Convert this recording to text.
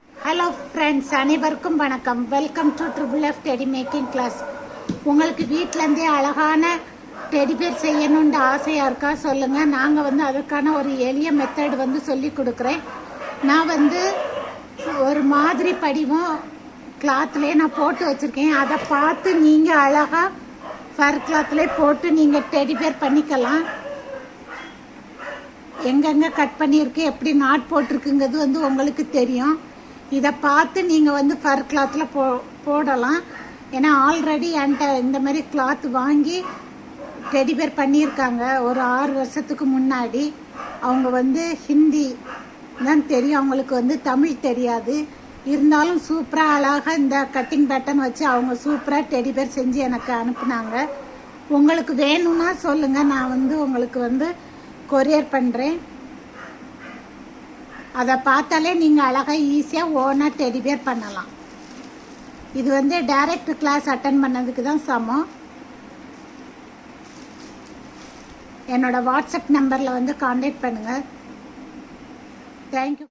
Hello friends, அனைவருக்கும் வணக்கம். Welcome to triple F teddy making class. உங்களுக்கு வீட்டிலேருந்தே அழகான டெடிபேர் செய்யணுன்ற ஆசையாக இருக்கா சொல்லுங்கள். நாங்கள் அதுக்கான ஒரு எளிய மெத்தட் சொல்லி கொடுக்குறேன். நான் ஒரு மாதிரி படிவம் கிளாத்லேயே நான் போட்டு வச்சுருக்கேன். அதை பார்த்து நீங்கள் அழகாக ஃபர் கிளாத்லேயே போட்டு நீங்கள் டெடிபேர் பண்ணிக்கலாம். எங்கெங்கே கட் பண்ணியிருக்கு, எப்படி நாட் போட்டிருக்குங்கிறது உங்களுக்கு தெரியும். இதை பார்த்து நீங்கள் ஃபர் கிளாத்தில் போடலாம். ஏன்னா ஆல்ரெடி என்கிட்ட இந்த மாதிரி கிளாத் வாங்கி டெடிபேர் பண்ணியிருக்காங்க ஒரு 6 வருஷத்துக்கு முன்னாடி. அவங்க ஹிந்தி தான் தெரியும், அவங்களுக்கு தமிழ் தெரியாது. இருந்தாலும் சூப்பராக அழகாக இந்த கட்டிங் பேட்டர்ன் வச்சு அவங்க சூப்பராக டெடிபேர் செஞ்சு எனக்கு அனுப்புனாங்க. உங்களுக்கு வேணும்னா சொல்லுங்கள், நான் உங்களுக்கு கொரியர் பண்ணுறேன். அதை பார்த்தாலே நீங்கள் அழகாக ஈஸியாக ஓனாக டெடிபேர் பண்ணலாம். இது டைரக்ட் கிளாஸ் அட்டன் பண்ணதுக்கு தான் சமம். என்னோட வாட்ஸ்அப் நம்பரில் கான்டாக்ட் பண்ணுங்கள். தேங்க்யூ.